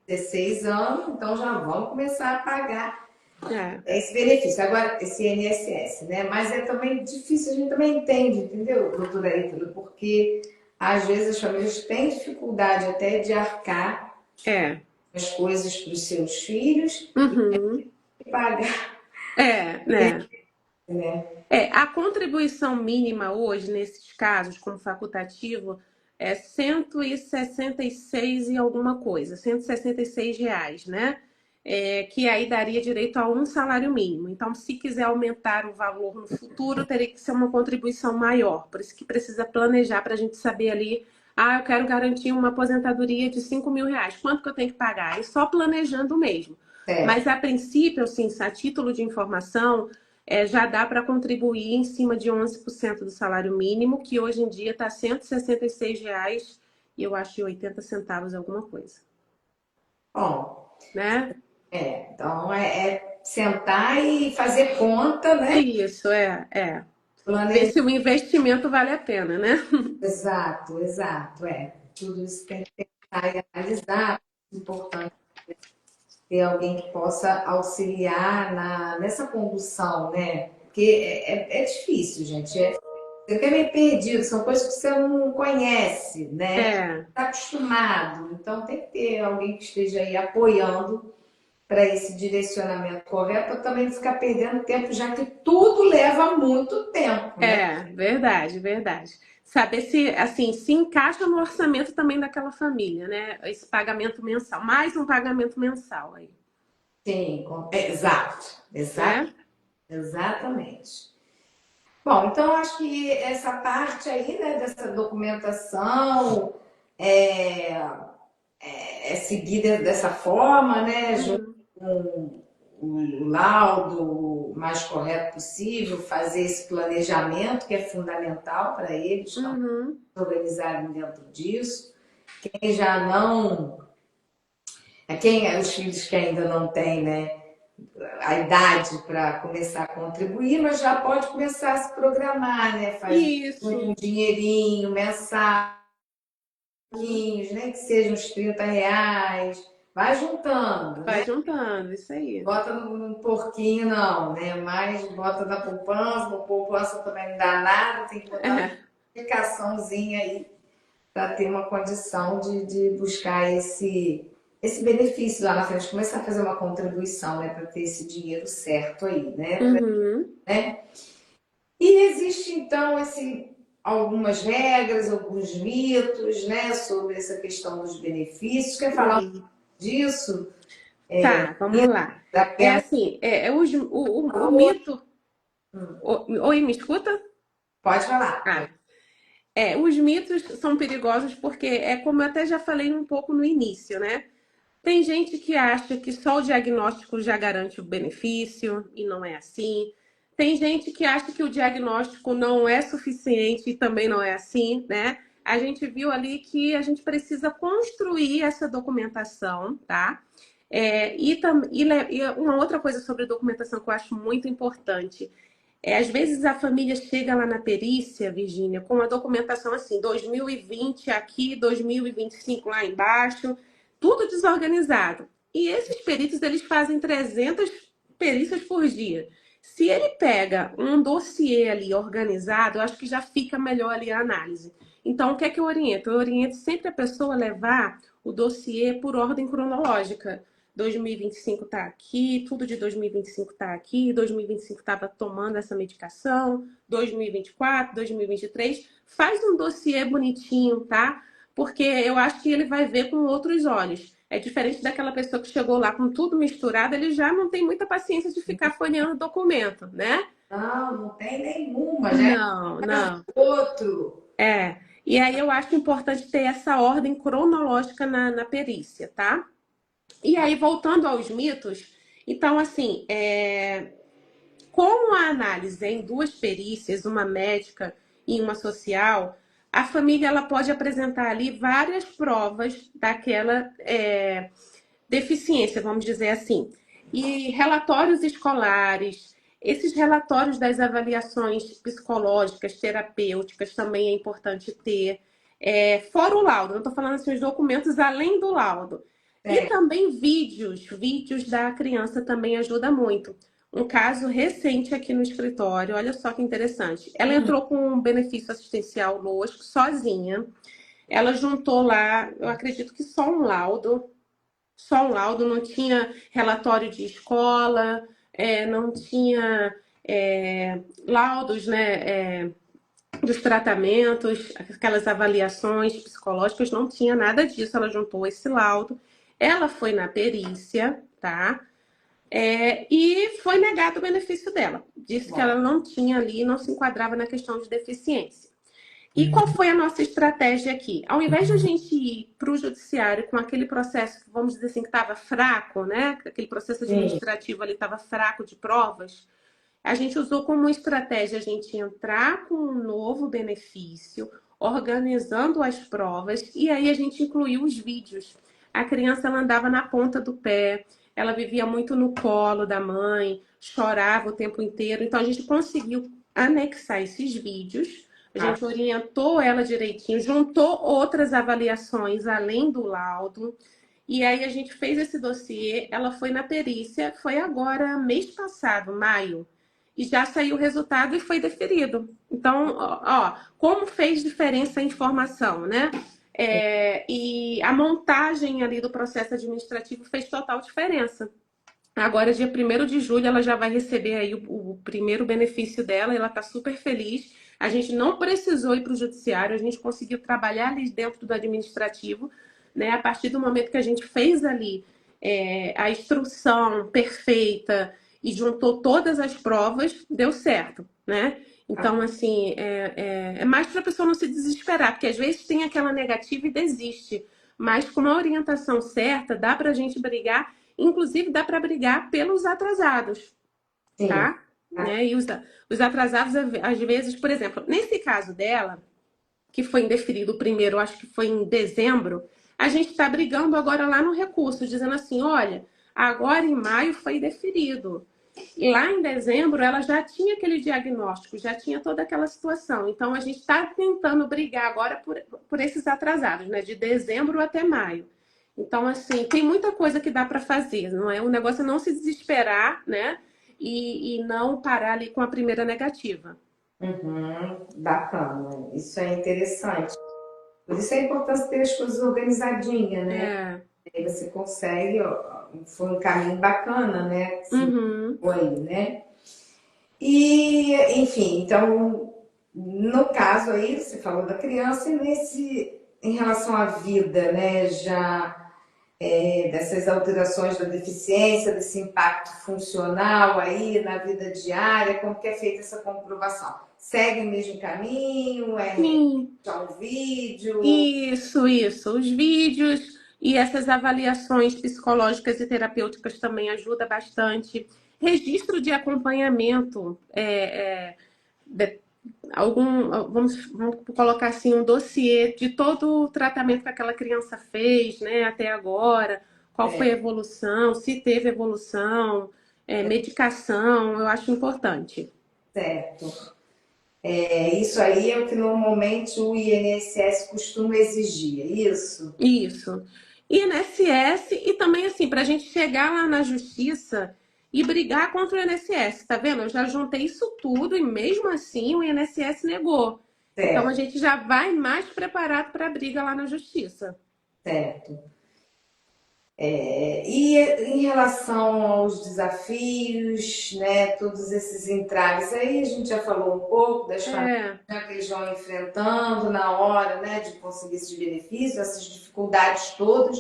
16 anos, então já vão começar a pagar É, esse benefício. Agora, esse INSS, né? Mas é também difícil, a gente também entende, entendeu, doutora Ítalo? Porque às vezes as famílias têm dificuldade até de arcar é. as coisas para os seus filhos Uhum. e pagar, É, né? né? É, a contribuição mínima hoje, nesses casos, como facultativo, é 166 e alguma coisa, R$ 166, né? Que aí daria direito a um salário mínimo. Então, se quiser aumentar o valor no futuro, teria que ser uma contribuição maior. Por isso que precisa planejar para a gente saber ali, eu quero garantir uma aposentadoria de R$ 5.000. Quanto que eu tenho que pagar? É só planejando mesmo. Mas, Certo. a princípio, assim, a título de informação, já dá para contribuir em cima de 11% do salário mínimo, que hoje em dia está R$ 166 e eu acho 80 centavos alguma coisa, Bom, né? então é sentar e fazer conta, né? Isso, ver Planejar. se o investimento vale a pena, né? Exato, exato, é. Tudo isso tem que pensar e analisar. É importante ter alguém que possa auxiliar nessa condução, né? Porque é difícil, gente. Você fica meio perdido, são coisas que você não conhece, né? É, Está acostumado. Então tem que ter alguém que esteja aí apoiando para esse direcionamento correto, para também não ficar perdendo tempo, já que tudo leva muito tempo, né? verdade, verdade. Saber se, assim, se encaixa no orçamento também daquela família, né? Esse pagamento mensal, mais um pagamento mensal aí, Sim, exato, exato, né? exatamente. Bom, então acho que essa parte aí, né, dessa documentação é, é seguida dessa forma, né, junto Uhum, com o laudo mais correto possível, fazer esse planejamento que é fundamental para eles também uhum. se organizarem dentro disso. Quem já não, os filhos que ainda não têm, né, a idade para começar a contribuir, mas já pode começar a se programar, né? Faz Isso. um dinheirinho mensal, né? Que sejam uns R$ 30. Vai juntando, Vai né? juntando, isso aí. Bota no porquinho, não, né? Mas bota na poupança, a poupança também não dá nada, tem que botar uma É, aplicaçãozinha aí para ter uma condição de buscar esse benefício lá na frente, começar a fazer uma contribuição, né, para ter esse dinheiro certo aí, uhum. né? E existe então algumas regras, alguns mitos, né, sobre essa questão dos benefícios. Quer falar Uhum. disso? Tá, vamos lá. Da É pena? assim, o mito. Oi, me escuta? Pode falar. Ah, os mitos são perigosos porque é como eu até já falei um pouco no início, né? Tem gente que acha que só o diagnóstico já garante o benefício e não é assim. Tem gente que acha que o diagnóstico não é suficiente e também não é assim, né? A gente viu ali que a gente precisa construir essa documentação, tá? E uma outra coisa sobre documentação que eu acho muito importante às vezes a família chega lá na perícia, Virgínia, com a documentação assim, 2020 aqui, 2025 lá embaixo, tudo desorganizado. E esses peritos, eles fazem 300 perícias por dia. Se ele pega um dossiê ali organizado, eu acho que já fica melhor ali a análise. Então, o que é que eu oriento? Eu oriento sempre a pessoa a levar o dossiê por ordem cronológica. 2025 está aqui, tudo de 2025 está aqui, 2025 estava tomando essa medicação, 2024, 2023, faz um dossiê bonitinho, tá? Porque eu acho que ele vai ver com outros olhos. É diferente daquela pessoa que chegou lá com tudo misturado, ele já não tem muita paciência de ficar folheando documento, né? Não, não tem nenhuma, já é Não, não. outro. É. E aí eu acho importante ter essa ordem cronológica na perícia, tá? E aí, voltando aos mitos, então, assim, com a análise em duas perícias, uma médica e uma social, a família ela pode apresentar ali várias provas daquela deficiência, vamos dizer assim. E relatórios escolares, esses relatórios das avaliações psicológicas, terapêuticas, também é importante ter. Fora o laudo, não estou falando assim, os documentos além do laudo. E É. também vídeos da criança também ajuda muito. Um caso recente aqui no escritório, olha só que interessante. Ela entrou com um benefício assistencial lógico sozinha. Ela juntou lá, eu acredito que só um laudo, não tinha relatório de escola, não tinha laudos, né, dos tratamentos, aquelas avaliações psicológicas, não tinha nada disso. Ela juntou esse laudo, ela foi na perícia, tá? E foi negado o benefício dela. Disse que ela não tinha ali, não se enquadrava na questão de deficiência. E qual foi a nossa estratégia aqui? Ao invés de a gente ir para o judiciário com aquele processo, vamos dizer assim, que estava fraco, né? Aquele processo Sim. administrativo ali estava fraco de provas, a gente usou como estratégia a gente entrar com um novo benefício, organizando as provas, e aí a gente incluiu os vídeos. A criança ela andava na ponta do pé, ela vivia muito no colo da mãe, chorava o tempo inteiro. Então a gente conseguiu anexar esses vídeos, a gente orientou ela direitinho, juntou outras avaliações além do laudo. E aí a gente fez esse dossiê, ela foi na perícia, foi agora mês passado, maio, e já saiu o resultado e foi deferido. Então, ó, como fez diferença a informação, né? E a montagem ali do processo administrativo fez total diferença. Agora, dia 1º de julho, ela já vai receber aí o primeiro benefício dela, ela está super feliz. A gente não precisou ir para o judiciário, a gente conseguiu trabalhar ali dentro do administrativo, né? A partir do momento que a gente fez ali a instrução perfeita e juntou todas as provas, deu certo, né? Então, assim, é mais para a pessoa não se desesperar, porque às vezes tem aquela negativa e desiste. Mas com uma orientação certa, dá para a gente brigar, inclusive dá para brigar pelos atrasados, Sim. tá? Né? E os atrasados, às vezes, por exemplo, nesse caso dela, que foi indeferido o primeiro, acho que foi em dezembro, a gente está brigando agora lá no recurso, dizendo assim, olha, agora em maio foi deferido. E lá em dezembro ela já tinha aquele diagnóstico, já tinha toda aquela situação. Então a gente está tentando brigar agora por esses atrasados, né? De dezembro até maio. Então, assim, tem muita coisa que dá para fazer, não é? O negócio é não se desesperar, né? E não parar ali com a primeira negativa. Bacana. Isso é interessante. Por isso é importante ter as coisas organizadinhas, né? É. Aí você consegue, ó, foi um caminho bacana, né? Que você Uhum. foi, né? E, enfim, então, no caso aí, você falou da criança, e em relação à vida, né? Já dessas alterações da deficiência, desse impacto funcional aí na vida diária, como que é feita essa comprovação? Segue o mesmo caminho? Sim. Só um vídeo? Isso. Os vídeos e essas avaliações psicológicas e terapêuticas também ajuda bastante. Registro de acompanhamento, de- vamos colocar assim, um dossiê de todo o tratamento que aquela criança fez, né, até agora, qual foi a evolução, se teve evolução, medicação, eu acho importante. Certo. Isso aí é o que normalmente o INSS costuma exigir, é isso? Isso. INSS e também assim, para a gente chegar lá na justiça e brigar contra o INSS, tá vendo? Eu já juntei isso tudo e mesmo assim o INSS negou. Então a Certo, gente já vai mais preparado para a briga lá na justiça. certo. E em relação aos desafios, né, todos esses entraves, aí a gente já falou um pouco das famílias, É, né, que eles vão enfrentando na hora, né, de conseguir esses benefícios, essas dificuldades todas,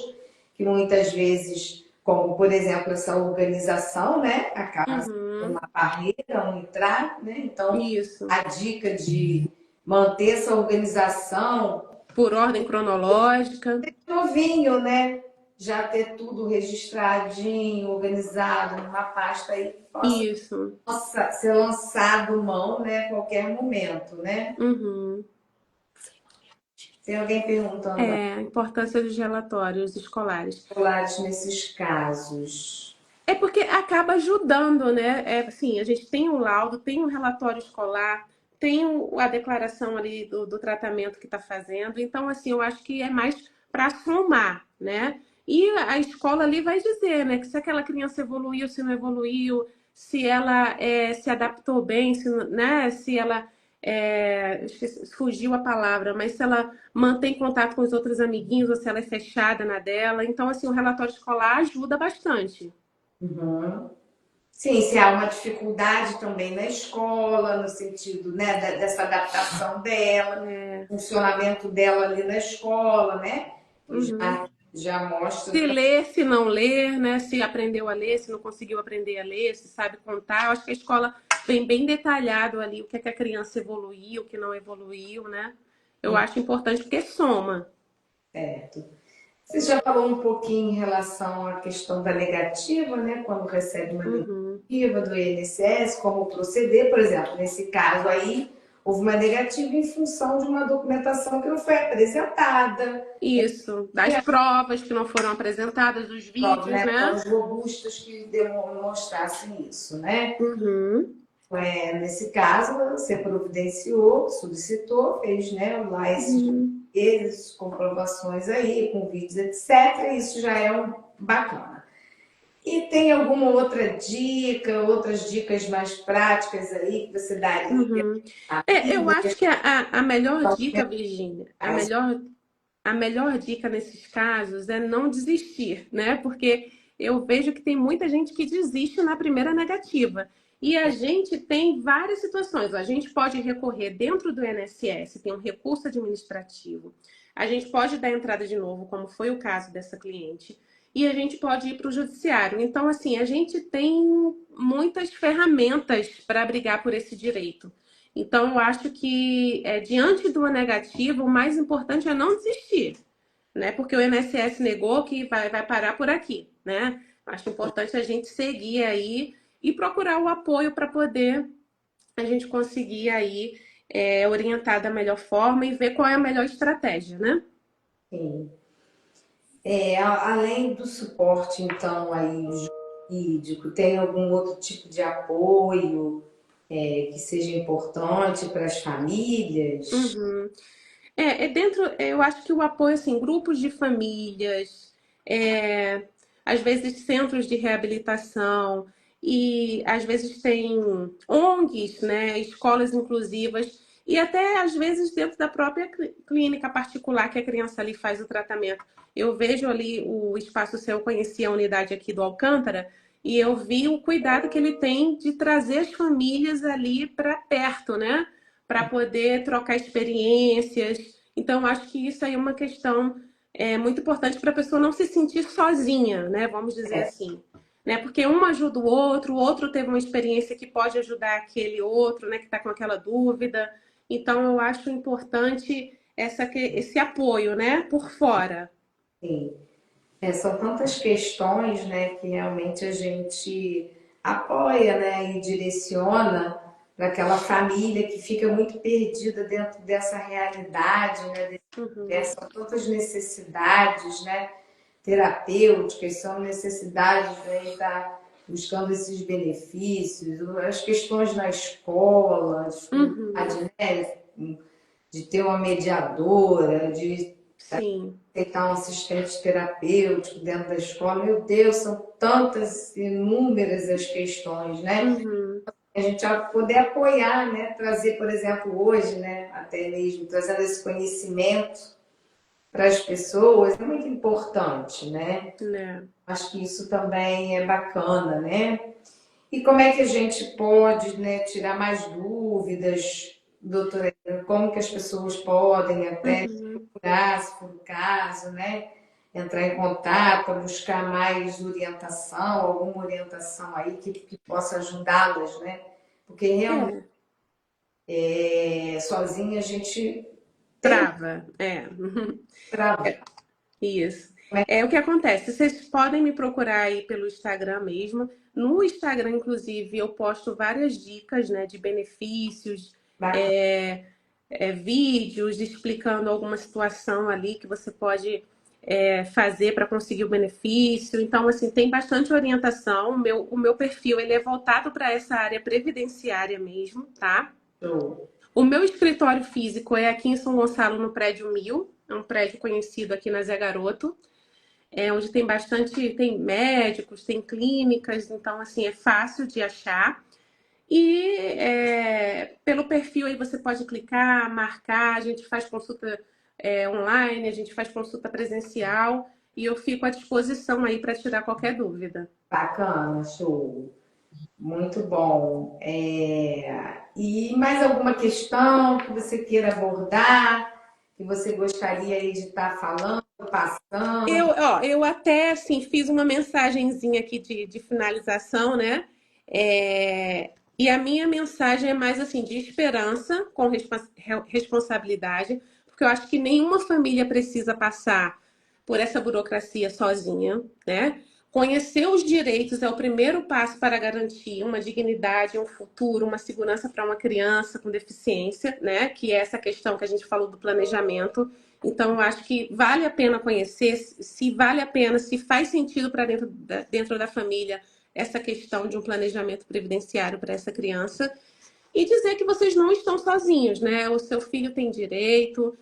que muitas vezes, como por exemplo essa organização, né, acaba sendo uhum, uma barreira, um entrave, né? Então isso. a dica de manter essa organização Por ordem cronológica. novinho, né? Já ter tudo registradinho, organizado numa pasta aí que possa Isso. ser lançado mão, né? A qualquer momento, né? Uhum. Tem alguém perguntando É, a importância dos relatórios escolares. particulares nesses casos. É porque acaba ajudando, né? É, assim, a gente tem um laudo, tem um relatório escolar, tem a declaração ali do tratamento que está fazendo. Então, assim, eu acho que é mais para somar, né? E a escola ali vai dizer, né, que se aquela criança evoluiu, se não evoluiu, se ela se adaptou bem, se, né, se ela fugiu a palavra, mas se ela mantém contato com os outros amiguinhos ou se ela é fechada na dela. Então, assim, o relatório escolar ajuda bastante. Uhum. Sim, se há uma dificuldade também na escola, no sentido, né, dessa adaptação dela, É. funcionamento dela ali na escola, né? Uhum. Já mostra. Se ler, se não ler, né? Se aprendeu a ler, se não conseguiu aprender a ler, se sabe contar. Eu acho que a escola vem bem detalhado ali o que é que a criança evoluiu, o que não evoluiu, né? Eu acho importante porque soma. Certo. Você já falou um pouquinho em relação à questão da negativa, né? Quando recebe uma Uhum. negativa do INSS, como proceder, por exemplo, nesse caso aí, houve uma negativa em função de uma documentação que não foi apresentada, Isso. e Das as provas que não foram apresentadas, dos provas, vídeos, né? né? Provas robustas que demonstrassem isso, né? Uhum. Nesse caso, você providenciou, solicitou, fez, né, lá Uhum. esses comprovações aí, com vídeos, etc. Isso já é bacana. E tem alguma outra dica, outras dicas mais práticas aí que você daria Uhum. à Eu família? acho que a melhor dica, Virgínia, a melhor dica nesses casos é não desistir, né? Porque eu vejo que tem muita gente que desiste na primeira negativa. E a gente tem várias situações. A gente pode recorrer dentro do INSS, tem um recurso administrativo. A gente pode dar entrada de novo, como foi o caso dessa cliente. E a gente pode ir para o judiciário. Então, assim, a gente tem muitas ferramentas para brigar por esse direito. Então, eu acho que diante de uma negativa, o mais importante é não desistir, né? Porque o INSS negou que vai parar por aqui, né? Acho importante a gente seguir aí e procurar o apoio para poder a gente conseguir aí orientar da melhor forma e ver qual é a melhor estratégia, né? Sim. Além do suporte, então, aí jurídico, tem algum outro tipo de apoio que seja importante para as famílias? Uhum. Eu acho que o apoio, assim, grupos de famílias, às vezes centros de reabilitação, e às vezes tem ONGs, né, escolas inclusivas, e até às vezes dentro da própria clínica particular que a criança ali faz o tratamento. Eu vejo ali o Espaço Seu, eu conheci a unidade aqui do Alcântara, e eu vi o cuidado que ele tem de trazer as famílias ali para perto, né? Para poder trocar experiências. Então, acho que isso aí é uma questão muito importante para a pessoa não se sentir sozinha, né? Vamos dizer assim. Né? Porque um ajuda o outro teve uma experiência que pode ajudar aquele outro, né? Que está com aquela dúvida. Então, eu acho importante esse apoio, né? Por fora. Sim. São tantas questões, né, que realmente a gente apoia, né, e direciona para aquela família que fica muito perdida dentro dessa realidade, né, Uhum. são tantas necessidades, né, terapêuticas, são necessidades, né, de estar buscando esses benefícios, as questões na escola, Uhum. dificuldade, né, de ter uma mediadora, de Sim. aceitar um assistente terapêutico dentro da escola. Meu Deus, são tantas, inúmeras as questões, né? Uhum. A gente vai poder apoiar, né? Trazer, por exemplo, hoje, né? Até mesmo trazendo esse conhecimento para as pessoas é muito importante, né? Né? Acho que isso também é bacana, né? E como é que a gente pode, né, tirar mais dúvidas, doutora? Como que as pessoas podem até Uhum. procurar, se for o caso, né? Entrar em contato, buscar mais orientação, alguma orientação aí que possa ajudá-las, né? Porque realmente É. Sozinha a gente tem Trava, é. trava. Isso. É o que acontece. Vocês podem me procurar aí pelo Instagram mesmo. No Instagram, inclusive, eu posto várias dicas, né, de benefícios, Bacana. vídeos explicando alguma situação ali que você pode fazer para conseguir o benefício. Então, assim, tem bastante orientação. O meu perfil ele é voltado para essa área previdenciária mesmo, tá? Show. O meu escritório físico é aqui em São Gonçalo, no prédio 1000. É um prédio conhecido aqui na Zé Garoto, onde tem bastante, tem médicos, tem clínicas, então assim é fácil de achar. E pelo perfil aí você pode clicar, marcar, a gente faz consulta online, a gente faz consulta presencial e eu fico à disposição aí para tirar qualquer dúvida. Bacana, show. Muito bom. E mais alguma questão que você queira abordar, que você gostaria aí de estar falando, passando? Eu até assim fiz uma mensagenzinha aqui de finalização, né? E a minha mensagem é mais assim de esperança com responsabilidade, porque eu acho que nenhuma família precisa passar por essa burocracia sozinha, né? Conhecer os direitos é o primeiro passo para garantir uma dignidade, um futuro, uma segurança para uma criança com deficiência, né? Que é essa questão que a gente falou do planejamento. Então, eu acho que vale a pena conhecer, se vale a pena, se faz sentido para dentro da família essa questão de um planejamento previdenciário para essa criança. E dizer que vocês não estão sozinhos, né? O seu filho tem direito,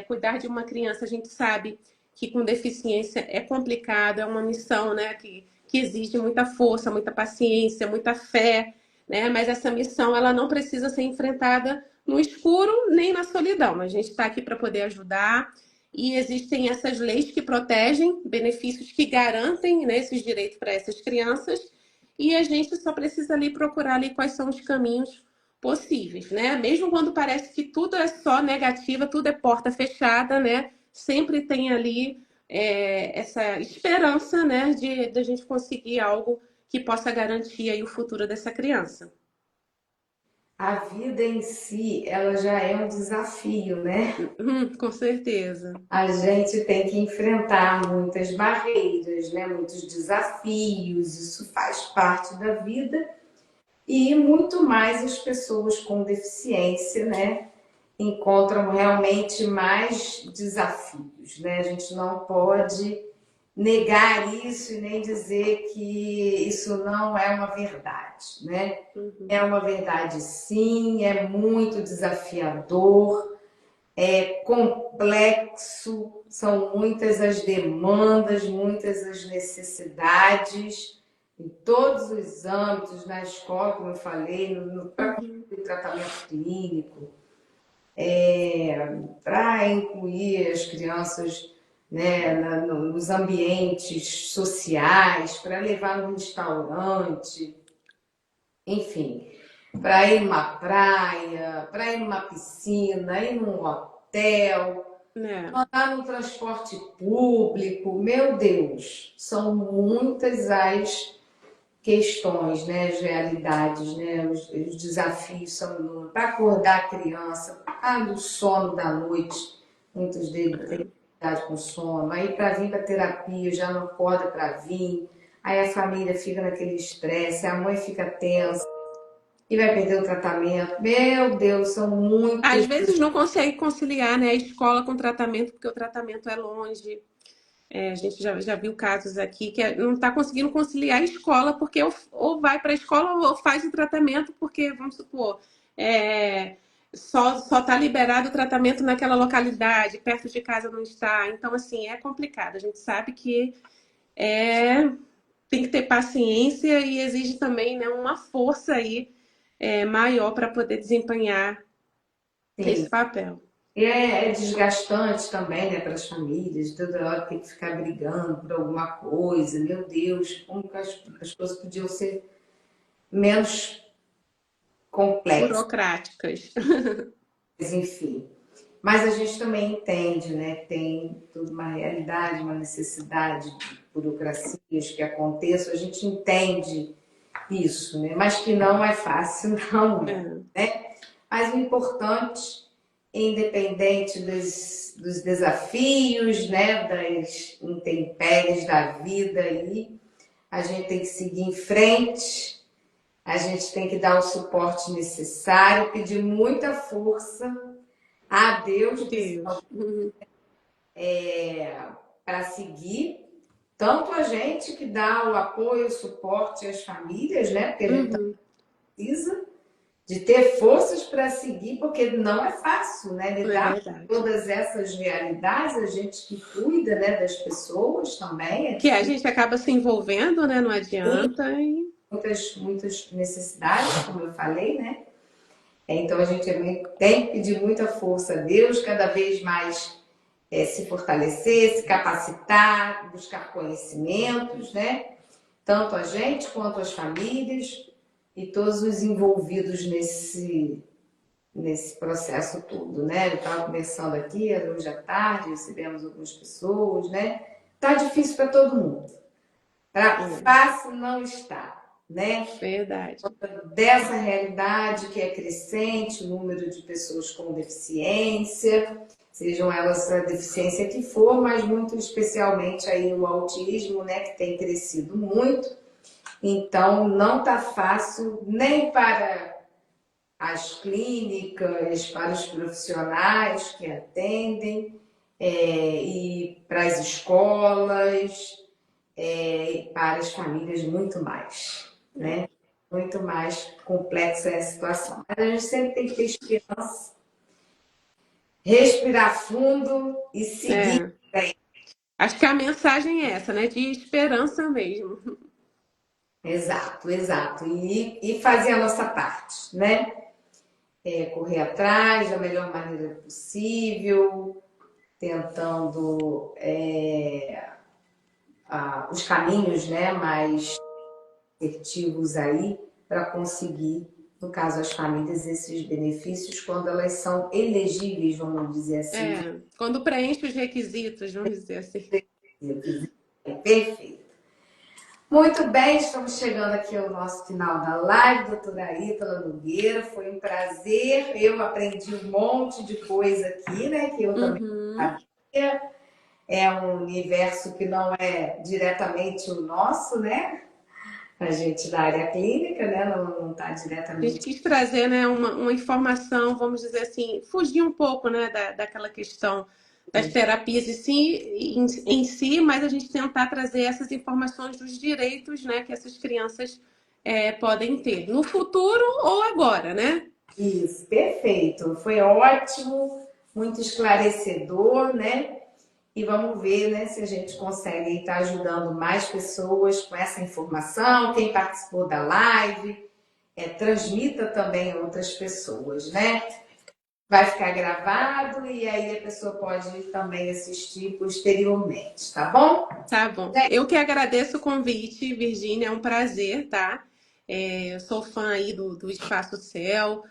cuidar de uma criança, a gente sabe que com deficiência é complicado, é uma missão, né, que exige muita força, muita paciência, muita fé, né? Mas essa missão ela não precisa ser enfrentada no escuro nem na solidão. A gente está aqui para poder ajudar e existem essas leis que protegem, benefícios que garantem, né, esses direitos para essas crianças e a gente só precisa ali procurar ali quais são os caminhos possíveis, né? Mesmo quando parece que tudo é só negativa, tudo é porta fechada, né? Sempre tem ali essa esperança, né, de a gente conseguir algo que possa garantir aí o futuro dessa criança. A vida em si, ela já é um desafio, né? Com certeza. A gente tem que enfrentar muitas barreiras, né? Muitos desafios, isso faz parte da vida e muito mais as pessoas com deficiência, né? Encontram realmente mais desafios, né? A gente não pode negar isso e nem dizer que isso não é uma verdade, né? É uma verdade sim, é muito desafiador, é complexo, são muitas as demandas, muitas as necessidades, em todos os âmbitos, na escola, como eu falei, para o tratamento clínico, para incluir as crianças, né, nos ambientes sociais, para levar no restaurante, enfim, para ir numa praia, para ir numa piscina, ir num hotel, Né? andar no transporte público, meu Deus, são muitas as questões, né, as realidades, né, os desafios são para acordar a criança, do sono da noite, muitos deles têm dificuldade com sono, aí para vir para terapia já não acorda para vir, aí a família fica naquele estresse, a mãe fica tensa e vai perder o tratamento. Meu Deus, são Às muitos. vezes não consegue conciliar, né, a escola com o tratamento, porque o tratamento é longe. A gente já viu casos aqui que não está conseguindo conciliar a escola, porque ou vai para a escola ou faz o tratamento, porque, vamos supor, só está liberado o tratamento naquela localidade, perto de casa não está. Então, assim, é complicado. A gente sabe que é, tem que ter paciência e exige também, né, uma força aí maior para poder desempenhar Sim. esse papel. E é desgastante também, né, para as famílias, toda hora tem que ficar brigando por alguma coisa. Meu Deus, como que as coisas podiam ser menos complexas, Burocráticas. enfim. Mas a gente também entende, né, que tem toda uma realidade, uma necessidade de burocracias que aconteçam, a gente entende isso, né, mas que não é fácil, não é, É. né? Mas o importante, independente dos desafios, né, das intempéries da vida aí, a gente tem que seguir em frente, a gente tem que dar o suporte necessário, pedir muita força a Deus, Deus. para seguir, tanto a gente que dá o apoio, o suporte às famílias, né, porque a gente precisa de ter forças para seguir, porque não é fácil, né, É lidar com verdade. todas essas realidades, a gente que cuida, né, das pessoas também, é Que a difícil. gente acaba se envolvendo, né? Não adianta. Muitas necessidades, como eu falei, né? Então a gente tem que pedir muita força a Deus, cada vez mais se fortalecer, se capacitar, buscar conhecimentos, né? Tanto a gente quanto as famílias e todos os envolvidos nesse processo todo, né? Eu estava conversando aqui hoje à tarde, recebemos algumas pessoas, né? Tá difícil para todo mundo. Fácil não está, né? Verdade. Dessa realidade que é crescente, o número de pessoas com deficiência, sejam elas a deficiência que for, mas muito especialmente aí o autismo, né, que tem crescido muito. Então, não está fácil nem para as clínicas, para os profissionais que atendem, e para as escolas, e para as famílias muito mais, né? Muito mais complexa é a situação. Mas a gente sempre tem que ter esperança, respirar fundo e seguir. Acho que a mensagem é essa, né? De esperança mesmo. Exato, exato. E fazer a nossa parte, né? Correr atrás da melhor maneira possível, tentando os caminhos, né, mais assertivos aí para conseguir, no caso as famílias, esses benefícios quando elas são elegíveis, vamos dizer assim. Quando preenche os requisitos, vamos dizer assim. Perfeito. Muito bem, estamos chegando aqui ao nosso final da live, doutora Ítala Nogueira. Foi um prazer. Eu aprendi um monte de coisa aqui, né? Que eu também sabia. É um universo que não é diretamente o nosso, né? A gente da área clínica, né? Não está A gente diretamente. quis trazer, né, uma informação, vamos dizer assim, fugir um pouco, né, daquela questão das terapias em si, mas a gente tentar trazer essas informações dos direitos, né, que essas crianças podem ter no futuro ou agora, né? Isso, perfeito. Foi ótimo, muito esclarecedor, né? E vamos ver, né, se a gente consegue estar ajudando mais pessoas com essa informação. Quem participou da live, transmita também a outras pessoas, né? Vai ficar gravado e aí a pessoa pode também assistir posteriormente, tá bom? Tá bom. Eu que agradeço o convite, Virgínia, é um prazer, tá? Eu sou fã aí do Espaço Céu,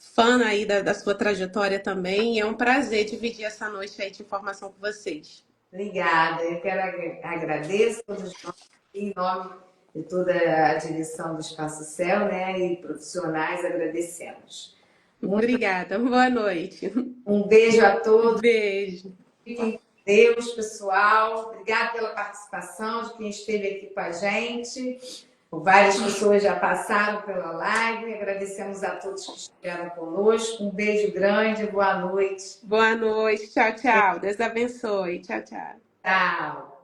fã aí da sua trajetória também, e é um prazer dividir essa noite aí de informação com vocês. Obrigada. Eu quero agradeço todos nós, em nome de toda a direção do Espaço Céu, né? E profissionais, agradecemos. Obrigada, boa noite. Um beijo a todos. Beijo. Fiquem com Deus, pessoal. Obrigada pela participação de quem esteve aqui com a gente. Várias pessoas já passaram pela live. Agradecemos a todos que estiveram conosco. Um beijo grande, boa noite. Boa noite, tchau, tchau. Deus abençoe. Tchau, tchau. Tchau.